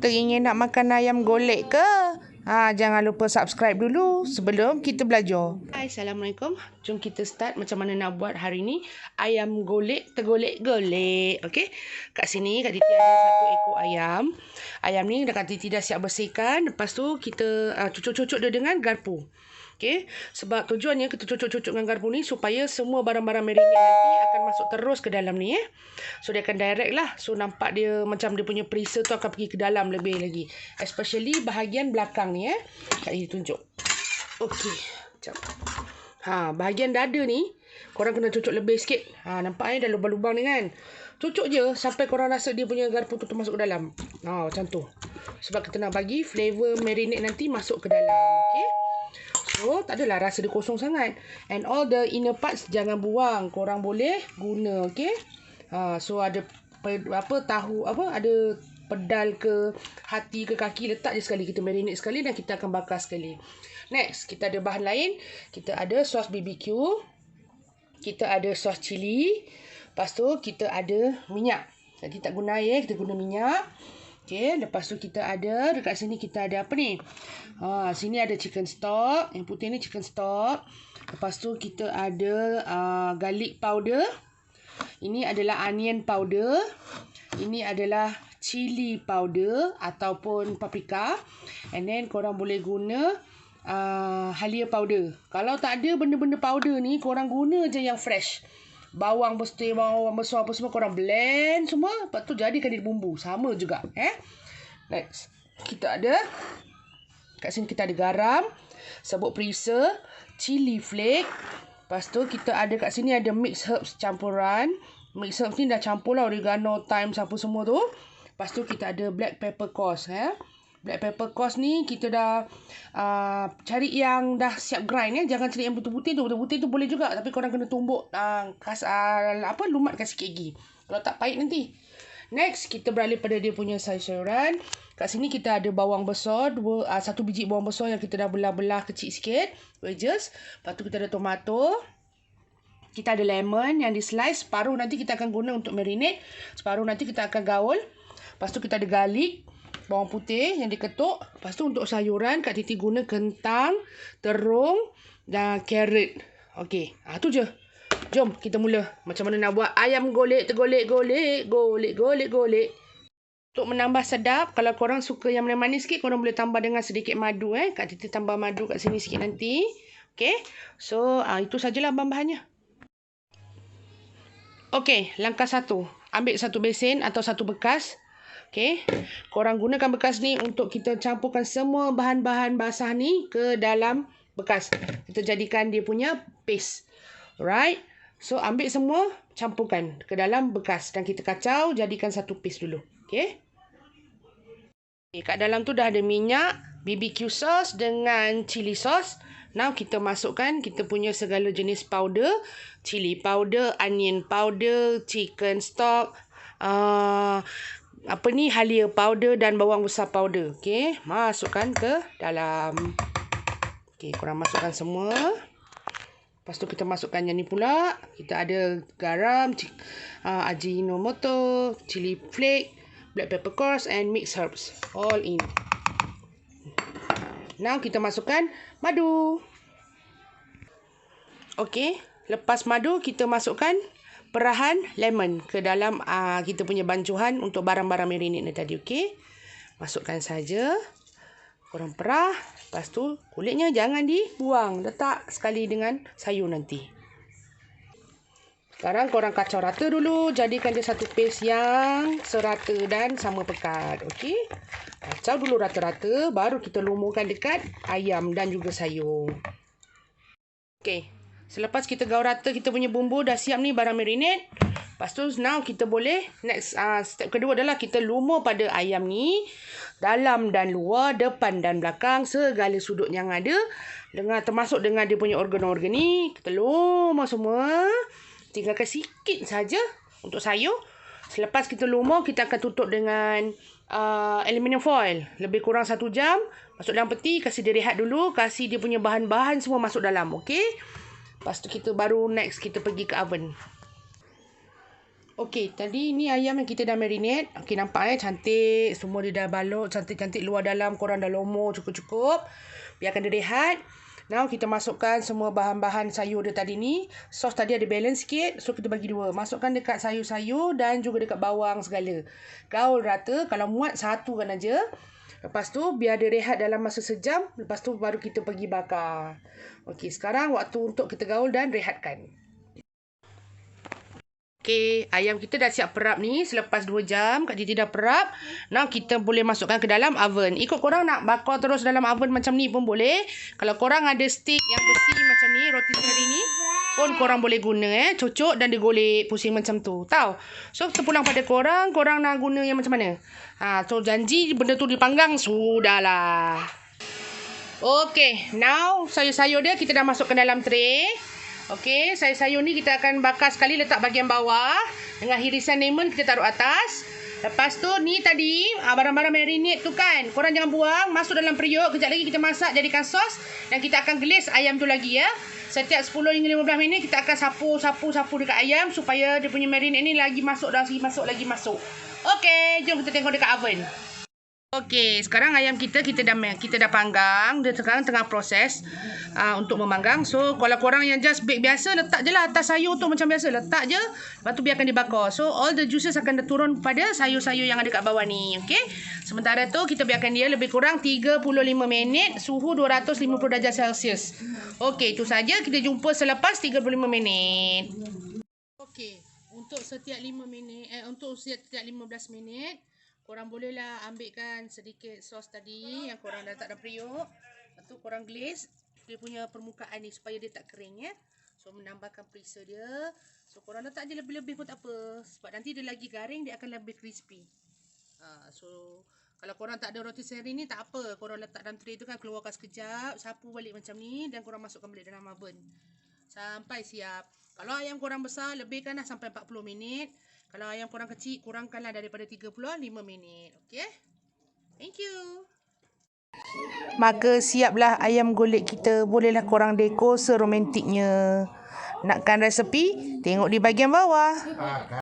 teringin nak makan ayam golek ke? Jangan lupa subscribe dulu sebelum kita belajar. Hai, Assalamualaikum. Jom kita start macam mana nak buat hari ni ayam golek tergolek-golek. Okey. Kat sini Kak Titi ada satu ekor ayam. Ayam ni Kak Titi dah siap bersihkan. Lepas tu kita cucuk-cucuk dia dengan garpu. Okey, sebab tujuannya kita cucuk-cucuk dengan garpu ni supaya semua barang-barang marinade nanti akan masuk terus ke dalam ni So dia akan direct lah. So nampak dia macam dia punya perisa tu akan pergi ke dalam lebih lagi. Especially bahagian belakang ni Kak Titi tunjuk. Okey, jap. Bahagian dada ni korang kena cucuk lebih sikit. Nampak dah lubang-lubang ni kan. Cucuk je sampai korang rasa dia punya garpu tu masuk ke dalam. Macam tu. Sebab kita nak bagi flavor marinade nanti masuk ke dalam. Okey. So, tak adalah rasa dia kosong sangat. And all the inner parts jangan buang. Korang boleh guna, okey? So, ada tahu, ada pedal ke, hati ke, kaki. Letak je sekali. Kita marinate sekali dan kita akan bakar sekali. Next, kita ada bahan lain. Kita ada sos BBQ. Kita ada sos cili. Lepas tu, kita ada minyak. Jadi, tak guna air, kita guna minyak. Okey, lepas tu kita ada, dekat sini kita ada apa ni? Sini ada chicken stock. Yang putih ni chicken stock. Lepas tu kita ada garlic powder. Ini adalah onion powder. Ini adalah chili powder ataupun paprika. And then korang boleh guna halia powder. Kalau tak ada benda-benda powder ni, korang guna je yang fresh. Bawang besar, bawang besar apa semua korang blend semua. Lepas tu jadikan dia bumbu. Sama juga. Next. Kita ada. Kat sini kita ada garam. Serbuk perisa. Chili flake. Lepas tu kita ada kat sini ada mixed herbs campuran. Mixed herbs ni dah campur lah. Oregano, thyme, apa semua tu. Lepas tu kita ada black pepper coarse. Black pepper coarse ni kita dah cari yang dah siap grind Jangan cari yang putih-putih tu. Putih-putih tu boleh juga. Tapi korang kena tumbuk lumatkan sikit lagi. Kalau tak pahit nanti. Next, kita beralih pada dia punya sayur-sayuran. Kat sini kita ada bawang besar. Satu biji bawang besar yang kita dah belah-belah kecil sikit. Wedges. Lepas tu kita ada tomato. Kita ada lemon yang di slice. Separuh nanti kita akan guna untuk marinade. Separuh nanti kita akan gaul. Lepas tu kita ada garlic. Bawang putih yang diketuk. Lepas tu untuk sayuran, Kak Titi guna kentang, terung dan carrot. Okey, tu je. Jom kita mula. Macam mana nak buat ayam golek tergolek-golek. Golek-golek-golek. Untuk menambah sedap, kalau korang suka yang manis sikit, korang boleh tambah dengan sedikit madu. Kak Titi tambah madu kat sini sikit nanti. Okey. So, itu sajalah bahan-bahannya. Okey, langkah 1. Ambil satu besen atau satu bekas. Okey, korang gunakan bekas ni untuk kita campurkan semua bahan-bahan basah ni ke dalam bekas. Kita jadikan dia punya paste. Alright. So, ambil semua, campurkan ke dalam bekas. Dan kita kacau, jadikan satu paste dulu. Okey. Kat dalam tu dah ada minyak, BBQ sauce dengan chili sauce. Now, kita masukkan kita punya segala jenis powder. Chili powder, onion powder, chicken stock, halia powder dan bawang besar powder. Okey, masukkan ke dalam. Okey, korang masukkan semua. Lepas tu kita masukkan yang ni pula. Kita ada garam, ajinomoto, chili flake, black pepper coarse and mixed herbs. All in. Now kita masukkan madu. Okey, lepas madu kita masukkan perahan lemon ke dalam kita punya bancuhan untuk barang-barang marinade ni tadi. Okey. Masukkan saja. Korang perah. Lepas tu kulitnya jangan dibuang. Letak sekali dengan sayur nanti. Sekarang korang kacau rata dulu. Jadikan dia satu paste yang serata dan sama pekat. Okey. Kacau dulu rata-rata. Baru kita lumurkan dekat ayam dan juga sayur. Okey. Selepas kita gaul rata kita punya bumbu dah siap ni barang marinade. Lepas tu now kita boleh next step kedua adalah kita lumur pada ayam ni dalam dan luar, depan dan belakang, segala sudut yang ada termasuk dengan dia punya organ-organ ni. Kita lumur semua. Tinggalkan sikit saja untuk sayur. Selepas kita lumur kita akan tutup dengan aluminium foil. Lebih kurang 1 jam. Masuk dalam peti, kasih dia rehat dulu, kasih dia punya bahan-bahan semua masuk dalam. Okey. Lepas tu kita baru next kita pergi ke oven. Okey, tadi ni ayam yang kita dah marinate. Okey, nampak cantik. Semua dia dah balok cantik-cantik luar dalam. Korang dah lomo cukup-cukup. Biarkan dia rehat. Now kita masukkan semua bahan-bahan sayur dia tadi ni. Sos tadi ada balance sikit. So kita bagi dua. Masukkan dekat sayur-sayur dan juga dekat bawang segala. Gaul rata. Kalau muat satu kan aja. Lepas tu biar dia rehat dalam masa sejam. Lepas tu baru kita pergi bakar. Okey, sekarang waktu untuk kita gaul dan rehatkan. Okey, ayam kita dah siap perap ni. Selepas 2 jam, Kak Titi dah perap. Now, kita boleh masukkan ke dalam oven. Ikut korang nak bakar terus dalam oven macam ni pun boleh. Kalau korang ada stick yang besi macam ni, roti seri ni, pun korang boleh guna. Cocok dan digolek pusing macam tu. Tahu? So, terpulang pada korang. Korang nak guna yang macam mana? So, janji benda tu dipanggang. Sudahlah. Okey, now sayur-sayur dia kita dah masukkan dalam tray. Okey, sayur-sayur ni kita akan bakar sekali, letak bahagian bawah. Dengan hirisan lemon kita taruh atas. Lepas tu ni tadi barang-barang marinate tu kan, korang jangan buang, masuk dalam periuk. Kejap lagi kita masak jadikan sos. Dan kita akan gelis ayam tu lagi ya. Setiap 10 hingga 15 minit kita akan sapu dekat ayam. Supaya dia punya marinate ni lagi masuk. Okey, jom kita tengok dekat oven. Okey, sekarang ayam kita dah panggang. Dia sekarang tengah proses untuk memanggang. So, kalau korang yang just bake biasa, letak je lah atas sayur tu macam biasa. Letak je, lepas tu biarkan dibakar. So, all the juices akan turun pada sayur-sayur yang ada kat bawah ni. Okey, sementara tu kita biarkan dia lebih kurang 35 minit. Suhu 250 darjah Celsius. Okey, itu saja. Kita jumpa selepas 35 minit. Okey, untuk setiap 15 minit, korang bolehlah ambilkan sedikit sos tadi yang korang dah letak dalam periuk. Lepas tu korang glaze dia punya permukaan ni supaya dia tak kering ya. So menambahkan perisa dia. So korang letak je lebih-lebih pun tak apa. Sebab nanti dia lagi garing, dia akan lebih crispy. So kalau korang tak ada roti seri ni tak apa. Korang letak dalam tray tu kan, keluarkan sekejap, sapu balik macam ni dan korang masukkan balik dalam oven. Sampai siap. Kalau ayam korang besar, lebihkanlah sampai 40 minit. Kalau ayam korang kecil, kurangkanlah daripada 35 minit. Okey? Thank you. Maka siaplah ayam golek kita. Bolehlah korang dekor seromantiknya. Nakkan resepi? Tengok di bahagian bawah.